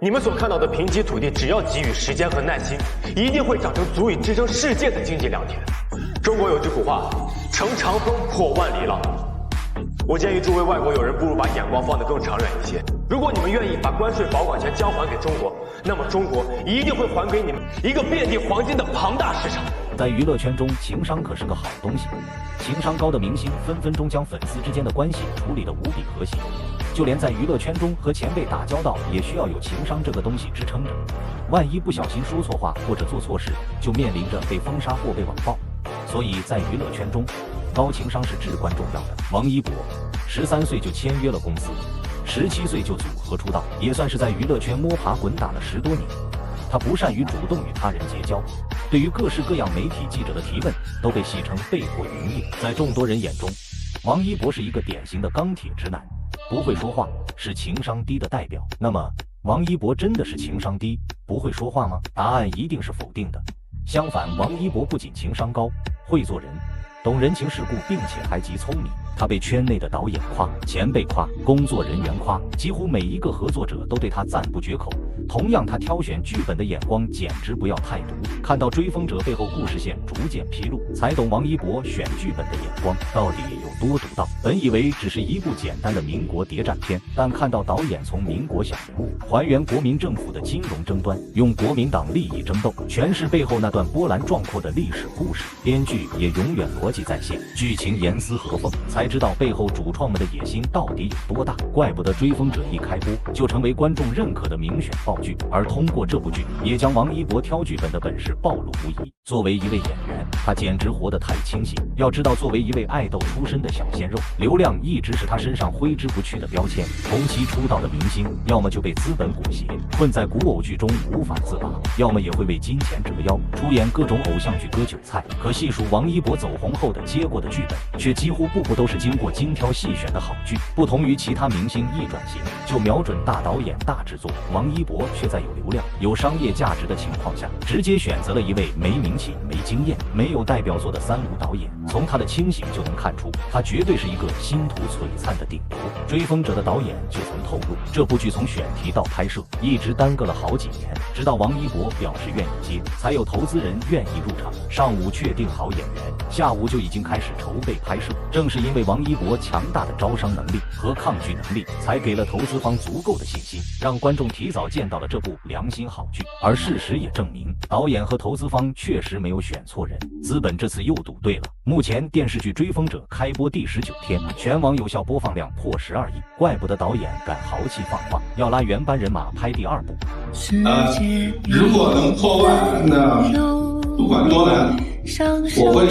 你们所看到的贫瘠土地，只要给予时间和耐心，一定会长成足以支撑世界的经济良田。中国有句古话：“乘长风破万里浪。”我建议诸位外国友人，不如把眼光放得更长远一些。如果你们愿意把关税保管权交还给中国，那么中国一定会还给你们一个遍地黄金的庞大市场。在娱乐圈中，情商可是个好东西。情商高的明星分分钟将粉丝之间的关系处理得无比和谐。就连在娱乐圈中和前辈打交道，也需要有情商这个东西支撑着。万一不小心说错话或者做错事，就面临着被封杀或被网暴。所以在娱乐圈中，高情商是至关重要的。王一博13岁就签约了公司，17岁就组合出道，也算是在娱乐圈摸爬滚打了10多年。他不善于主动与他人结交，对于各式各样媒体记者的提问，都被戏称被迫营业。在众多人眼中，王一博是一个典型的钢铁直男，不会说话，是情商低的代表。那么，王一博真的是情商低，不会说话吗？答案一定是否定的。相反，王一博不仅情商高，会做人，懂人情世故，并且还极聪明。他被圈内的导演夸，前辈夸，工作人员夸，几乎每一个合作者都对他赞不绝口。同样，他挑选剧本的眼光简直不要太毒。看到《追风者》背后故事线逐渐披露，才懂王一博选剧本的眼光到底有多独到。本以为只是一部简单的民国谍战片，但看到导演从民国小人物还原国民政府的金融争端，用国民党利益争斗诠释背后那段波澜壮阔的历史故事，编剧也永远逻辑在线，剧情严丝合缝，才知道背后主创们的野心到底有多大。怪不得《追风者》一开播就成为观众认可的名选爆剧，而通过这部剧也将王一博挑剧本的本事暴露无遗。作为一位演员，他简直活得太清醒。要知道，作为一位爱豆出身的小鲜肉，流量一直是他身上挥之不去的标签。同期出道的明星，要么就被资本裹挟，困在古偶剧中无法自拔，要么也会为金钱折腰，出演各种偶像剧割韭菜。可细数王一博走红后的接过的剧本，却几乎步步都是经过精挑细选的好剧。不同于其他明星一转型就瞄准大导演大制作，王一博却在有流量有商业价值的情况下，直接选择了一位没名气没经验没有代表作的三无导演。从他的清醒就能看出，他绝对是一个星途璀璨的顶流。追风者的导演就曾透露，这部剧从选题到拍摄一直耽搁了好几年，直到王一博表示愿意接，才有投资人愿意入场。上午确定好演员，下午就已经开始筹备拍摄。正是因为王一博强大的招商能力和抗拒能力，才给了投资方足够的信心，让观众提早见到了这部良心好剧。而事实也证明，导演和投资方确实没有选错人，资本这次又赌对了。目前电视剧《追风者》开播第19天，全网有效播放量破12亿，怪不得导演敢豪气放话，要拉原班人马拍第2部。如果能破万，那不管多难，我会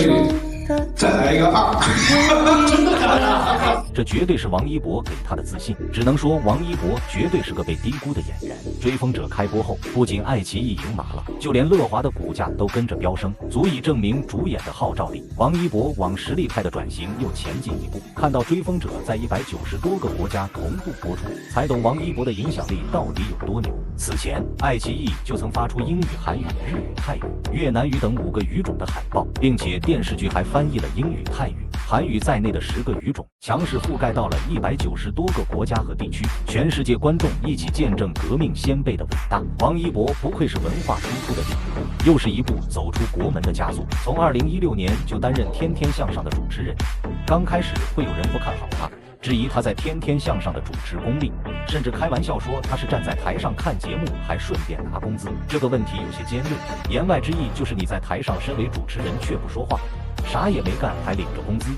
再来一个2。真的假的？这绝对是王一博给他的自信，只能说王一博绝对是个被低估的演员。追风者开播后，不仅爱奇艺赢麻了，就连乐华的股价都跟着飙升，足以证明主演的号召力。王一博往实力派的转型又前进一步。看到追风者在190多个国家同步播出，才懂王一博的影响力到底有多牛。此前，爱奇艺就曾发出英语、韩语、日语、泰语、越南语等5个语种的海报，并且电视剧还翻译了英语、泰语、韩语在内的10个语种，强势覆盖到了190多个国家和地区，全世界观众一起见证革命先辈的伟大。王一博不愧是文化输出的顶流，又是一部走出国门的佳作。从2016年就担任《天天向上》的主持人，刚开始会有人不看好他，质疑他在《天天向上》的主持功力，甚至开玩笑说他是站在台上看节目还顺便拿工资。这个问题有些尖锐，言外之意就是你在台上身为主持人却不说话，啥也没干还领着工资，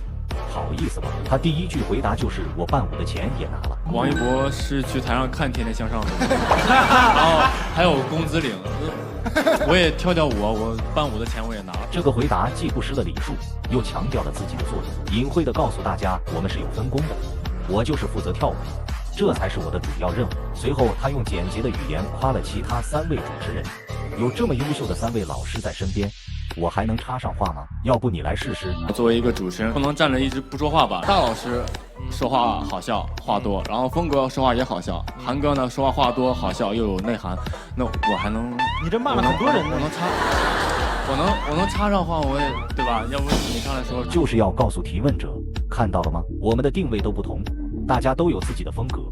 好意思吗？他第一句回答就是我伴舞的钱也拿了。王一博是去台上看《天天向上》的，然后还有工资领，我也跳舞，我伴舞的钱我也拿了。这个回答既不失了礼数，又强调了自己的作用，隐晦地告诉大家我们是有分工的，我就是负责跳舞，这才是我的主要任务。随后他用简洁的语言夸了其他3位主持人，有这么优秀的3位老师在身边，我还能插上话吗？要不你来试试。作为一个主持人，不能站着一直不说话吧？大老师说话好笑，话多，然后峰哥说话也好笑，韩哥呢说话多好笑又有内涵，那我还能？你这骂了很多人呢，我能插上话，我也对吧？要不你上来说，就是要告诉提问者，看到了吗？我们的定位都不同，大家都有自己的风格，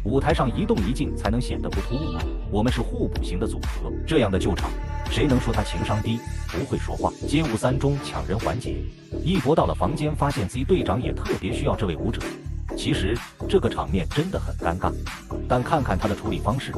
舞台上一动一静才能显得不突兀。我们是互补型的组合，这样的救场，谁能说他情商低？不会说话。街舞3中抢人环节，一博到了房间，发现自己队长也特别需要这位舞者。其实这个场面真的很尴尬，但看看他的处理方式，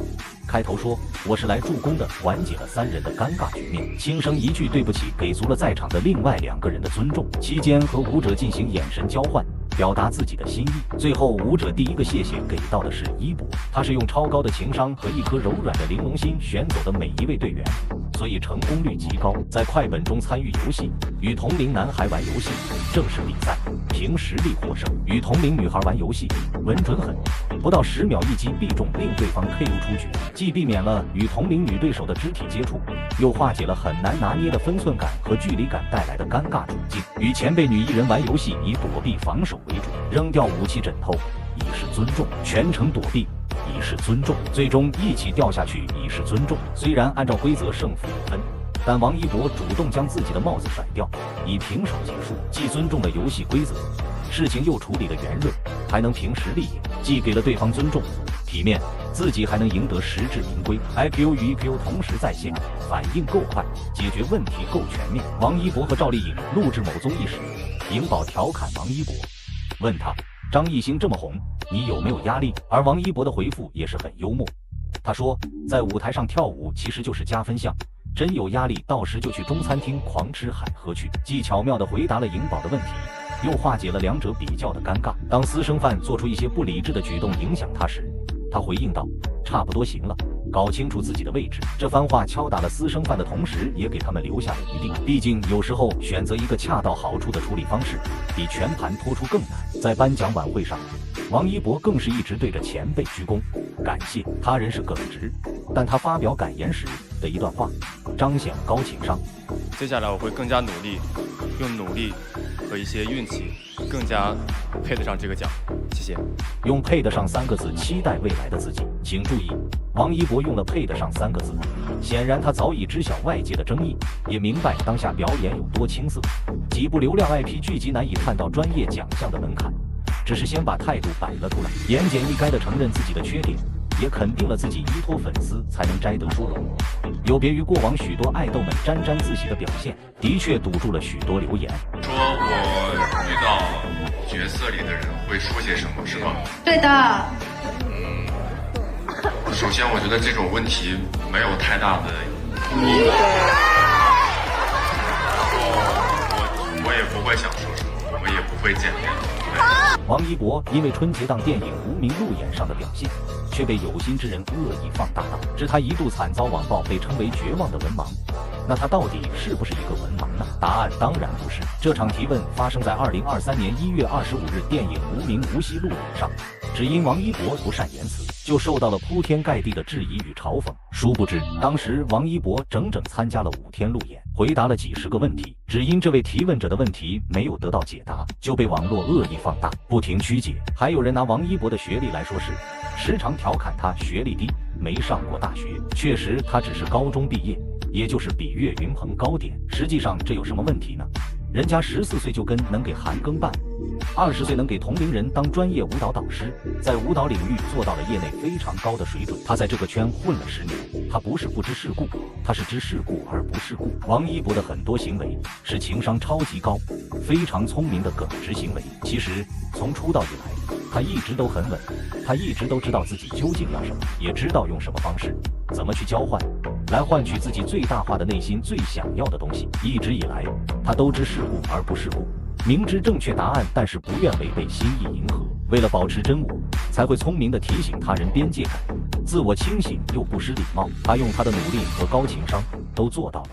开头说我是来助攻的，缓解了3人的尴尬局面，轻声一句对不起，给足了在场的另外2个人的尊重。期间和舞者进行眼神交换，表达自己的心意。最后舞者第一个谢谢给到的是一博，他是用超高的情商和一颗柔软的玲珑心选走的每一位队员，所以成功率极高。在快本中参与游戏，与同龄男孩玩游戏，正式比赛，凭实力获胜；与同龄女孩玩游戏，稳准狠，不到10秒一击必中，令对方 KO 出局，既避免了与同龄女对手的肢体接触，又化解了很难拿捏的分寸感和距离感带来的尴尬处境。与前辈女艺人玩游戏，以躲避防守为主，扔掉武器枕头以示尊重，全程躲避以示尊重，最终一起掉下去以示尊重。虽然按照规则胜负有分，但王一博主动将自己的帽子甩掉，以平手结束，既尊重了游戏规则，事情又处理了圆润，还能凭实力赢，既给了对方尊重体面，自己还能赢得实至名归。 IQ 与 EQ 同时在线，反应够快，解决问题够全面。王一博和赵丽颖录制某综艺时，颖宝调侃王一博，问他张艺兴这么红，你有没有压力？而王一博的回复也是很幽默，他说在舞台上跳舞其实就是加分项，真有压力到时就去中餐厅狂吃海喝去。既巧妙地回答了颖宝的问题，又化解了2者比较的尴尬。当私生饭做出一些不理智的举动影响他时，他回应道差不多行了，搞清楚自己的位置。这番话敲打了私生饭的同时，也给他们留下了余地。毕竟有时候选择一个恰到好处的处理方式，比全盘托出更难。在颁奖晚会上，王一博更是一直对着前辈鞠躬感谢。他人是耿直，但他发表感言时的一段话彰显了高情商。接下来我会更加努力，用努力和一些运气，更加配得上这个奖。谢谢。用配得上3个字期待未来的自己。请注意，王一博用了配得上3个字，显然他早已知晓外界的争议，也明白当下表演有多青涩，几部流量 IP 剧集难以探到专业奖项的门槛，只是先把态度摆了出来，言简意赅地承认自己的缺点，也肯定了自己依托粉丝才能摘得殊荣。有别于过往许多爱豆们沾沾自喜的表现，的确堵住了许多留言。说我遇到角色里的人会说些什么，是吗？对的。首先我觉得这种问题没有太大的意义，我也不会想说什么，我也不会剪掉。王一博因为春节档电影《无名路演》上的表现，却被有心之人恶意放大到，致他一度惨遭网暴，被称为绝望的文盲。那他到底是不是一个文盲呢？答案当然不是。这场提问发生在2023年1月25日电影《无名无锡路演》上，只因王一博不善言辞，就受到了铺天盖地的质疑与嘲讽。殊不知，当时王一博整整参加了5天路演，回答了几十个问题，只因这位提问者的问题没有得到解答，就被网络恶意放大，不停曲解。还有人拿王一博的学历来说事，时常调侃他学历低，没上过大学。确实，他只是高中毕业，也就是比岳云鹏高点。实际上，这有什么问题呢？人家14岁就跟能给韩庚伴舞，20岁能给同龄人当专业舞蹈导师，在舞蹈领域做到了业内非常高的水准。他在这个圈混了10年，他不是不知世故，他是知世故而不世故。王一博的很多行为是情商超级高、非常聪明的耿直行为。其实从出道以来，他一直都很稳，他一直都知道自己究竟要什么，也知道用什么方式，怎么去交换，来换取自己最大化的内心最想要的东西。一直以来，他都知世故而不世故，明知正确答案，但是不愿违背心意迎合。为了保持真我，才会聪明地提醒他人边界感，自我清醒又不失礼貌。他用他的努力和高情商都做到了。